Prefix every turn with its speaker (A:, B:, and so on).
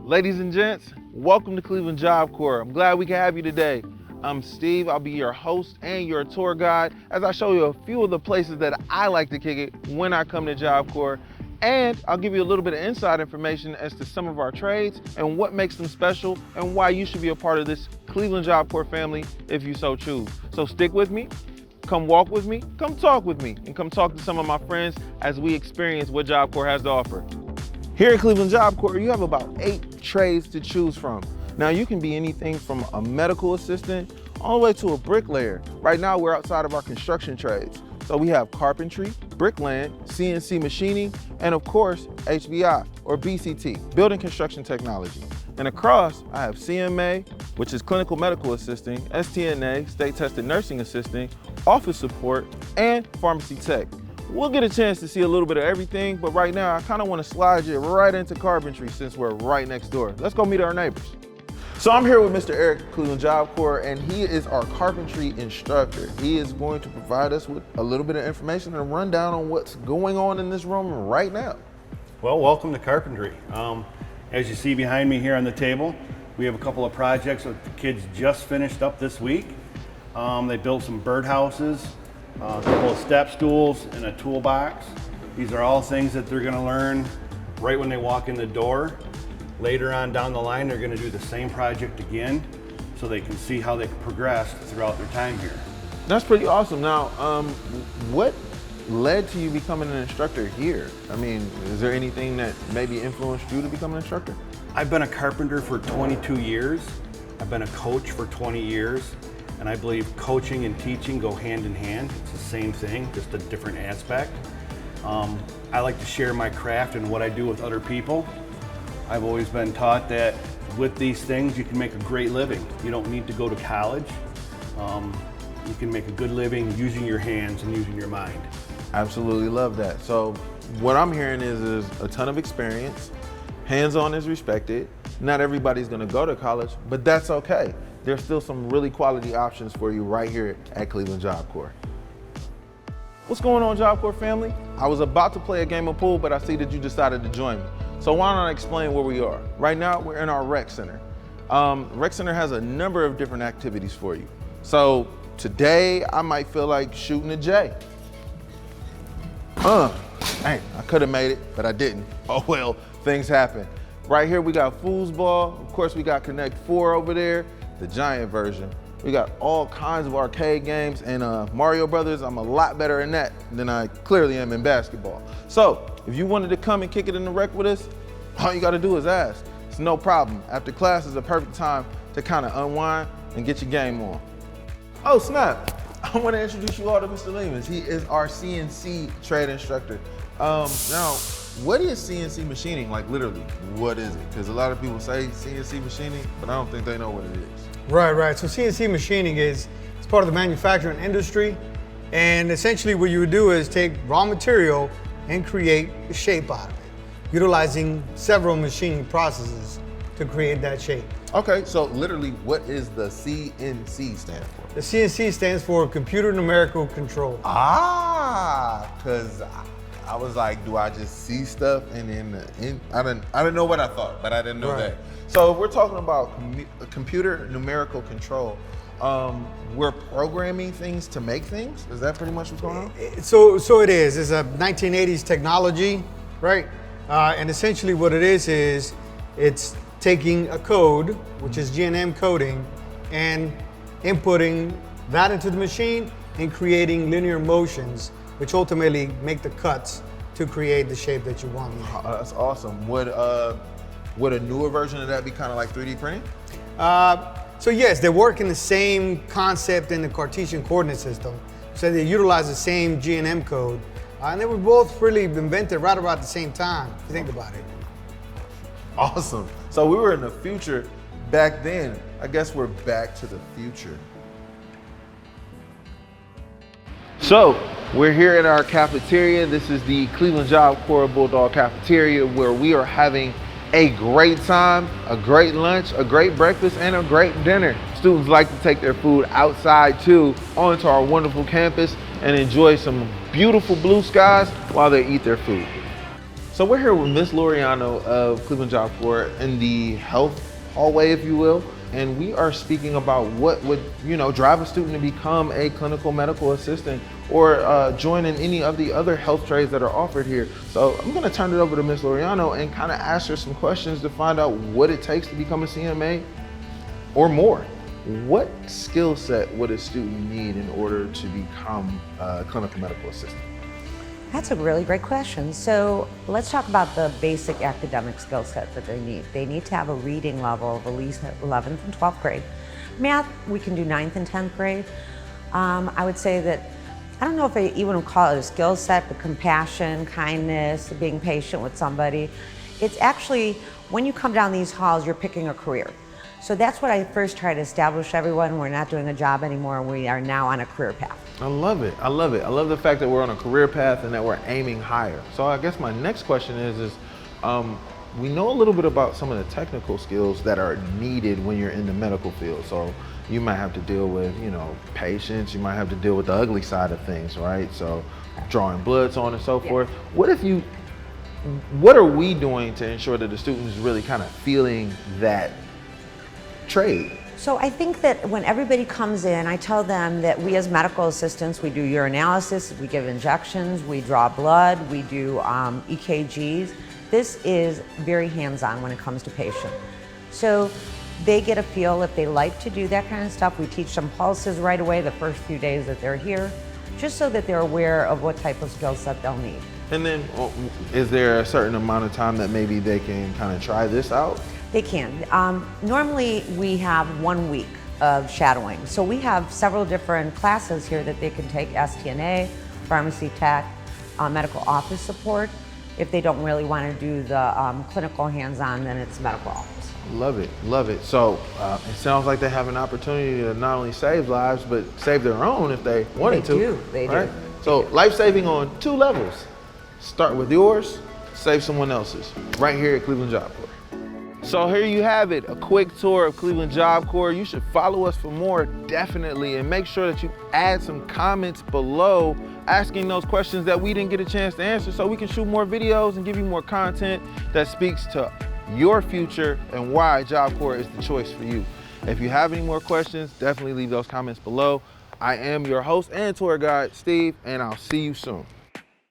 A: Ladies and gents, welcome to Cleveland Job Corps. I'm glad we can have you today. I'm Steve, I'll be your host and your tour guide as I show you a few of the places that I like to kick it when I come to Job Corps. And I'll give you a little bit of inside information as to some of our trades and what makes them special and why you should be a part of this Cleveland Job Corps family if you so choose. So stick with me, come walk with me, come talk with me, and come talk to some of my friends as we experience what Job Corps has to offer. Here at Cleveland Job Corps, you have about 8 trades to choose from. Now you can be anything from a medical assistant all the way to a bricklayer. Right now we're outside of our construction trades. So we have carpentry, bricklaying, CNC machining, and of course, HBI or BCT, building construction technology. And across, I have CMA, which is clinical medical assisting, STNA, state tested nursing assisting, office support, and pharmacy tech. We'll get a chance to see a little bit of everything, but right now I kind of want to slide you right into carpentry since we're right next door. Let's go meet our neighbors. So I'm here with Mr. Eric, Cleveland Job Corps, and he is our carpentry instructor. He is going to provide us with a little bit of information and a rundown on what's going on in this room right now.
B: Well, welcome to carpentry. As you see behind me here on the table, we have a couple of projects that the kids just finished up this week. They built some birdhouses, a couple of step stools, and a toolbox. These are all things that they're going to learn right when they walk in the door. Later on down the line, they're going to do the same project again so they can see how they can progress throughout their time here.
A: That's pretty awesome. Now, what led to you becoming an instructor here? I mean, is there anything that maybe influenced you to become an instructor?
B: I've been a carpenter for 22 years. I've been a coach for 20 years. And I believe coaching and teaching go hand in hand. It's the same thing, just a different aspect. I like to share my craft and what I do with other people. I've always been taught that with these things, you can make a great living. You don't need to go to college. You can make a good living using your hands and using your mind.
A: Absolutely love that. So what I'm hearing is a ton of experience. Hands-on is respected. Not everybody's gonna go to college, but that's okay. There's still some really quality options for you right here at Cleveland Job Corps. What's going on, Job Corps family? I was about to play a game of pool, but I see that you decided to join me. So why don't I explain where we are? Right now, we're in our rec center. Rec center has a number of different activities for you. So today, I might feel like shooting a J. Dang, I could have made it, but I didn't. Oh well, things happen. Right here, we got foosball. Of course, we got Connect 4 over there, the giant version. We got all kinds of arcade games, and Mario Brothers, I'm a lot better in that than I clearly am in basketball. So if you wanted to come and kick it in the rec with us, all you gotta do is ask. It's no problem. After class is a perfect time to kind of unwind and get your game on. Oh snap, I wanna introduce you all to Mr. Lehman. He is our CNC trade instructor. Now, what is CNC machining? Like literally, what is it? Because a lot of people say CNC machining, but I don't think they know what it is.
C: Right. So CNC machining is part of the manufacturing industry. And essentially what you would do is take raw material and create a shape out of it, utilizing several machining processes to create that shape.
A: Okay, so literally what is the CNC stand for?
C: The CNC stands for Computer Numerical Control.
A: Because I was like, do I just see stuff and then I didn't know what I thought, but I didn't know that. So if we're talking about computer numerical control, we're programming things to make things? Is that pretty much what's going on?
C: So it is. It's a 1980s technology, right? And essentially what it is it's taking a code, which is G&M coding, and inputting that into the machine and creating linear motions, which ultimately make the cuts to create the shape that you want.
A: That's awesome. Would a newer version of that be kind of like 3D printing?
C: So yes, they work in the same concept in the Cartesian coordinate system. So they utilize the same G&M code. And they were both really invented right about the same time, if you think about it.
A: Awesome. So we were in the future back then. I guess we're back to the future. So we're here at our cafeteria. This is the Cleveland Job Corps Bulldog Cafeteria, where we are having a great time, a great lunch, a great breakfast, and a great dinner. Students like to take their food outside too, onto our wonderful campus, and enjoy some beautiful blue skies while they eat their food. So we're here with Miss Loriano of Cleveland Job Corps in the health hallway, if you will, and we are speaking about what would, drive a student to become a clinical medical assistant or join in any of the other health trades that are offered here. So I'm gonna turn it over to Miss Loriano and kind of ask her some questions to find out what it takes to become a CMA or more. What skill set would a student need in order to become a clinical medical assistant?
D: That's a really great question. So let's talk about the basic academic skill set that they need. They need to have a reading level of at least 11th and 12th grade. Math, we can do 9th and 10th grade. I would say that, I don't know if I even would call it a skill set, but compassion, kindness, being patient with somebody. It's actually, when you come down these halls, you're picking a career. So that's what I first try to establish everyone. We're not doing a job anymore. We are now on a career path.
A: I love it. I love it. I love the fact that we're on a career path and that we're aiming higher. So I guess my next question is we know a little bit about some of the technical skills that are needed when you're in the medical field. So you might have to deal with, patients. You might have to deal with the ugly side of things, right? So drawing blood, so on and so forth. What are we doing to ensure that the student is really kind of feeling that trade?
D: So I think that when everybody comes in, I tell them that we as medical assistants, we do urinalysis, we give injections, we draw blood, we do EKGs. This is very hands-on when it comes to patient. So they get a feel if they like to do that kind of stuff. We teach them pulses right away the first few days that they're here, just so that they're aware of what type of skill set they'll need.
A: And then is there a certain amount of time that maybe they can kind of try this out?
D: They can. Normally we have 1 week of shadowing. So we have several different classes here that they can take: STNA, pharmacy tech, medical office support. If they don't really want to do the clinical hands-on, then it's medical office.
A: Love it, love it. So it sounds like they have an opportunity to not only save lives, but save their own if they wanted to.
D: They
A: right?
D: do.
A: So life-saving on 2 levels. Start with yours, save someone else's. Right here at Cleveland Job Corps. So here you have it, a quick tour of Cleveland Job Corps. You should follow us for more, definitely, and make sure that you add some comments below asking those questions that we didn't get a chance to answer so we can shoot more videos and give you more content that speaks to your future and why Job Corps is the choice for you. If you have any more questions, definitely leave those comments below. I am your host and tour guide, Steve, and I'll see you soon.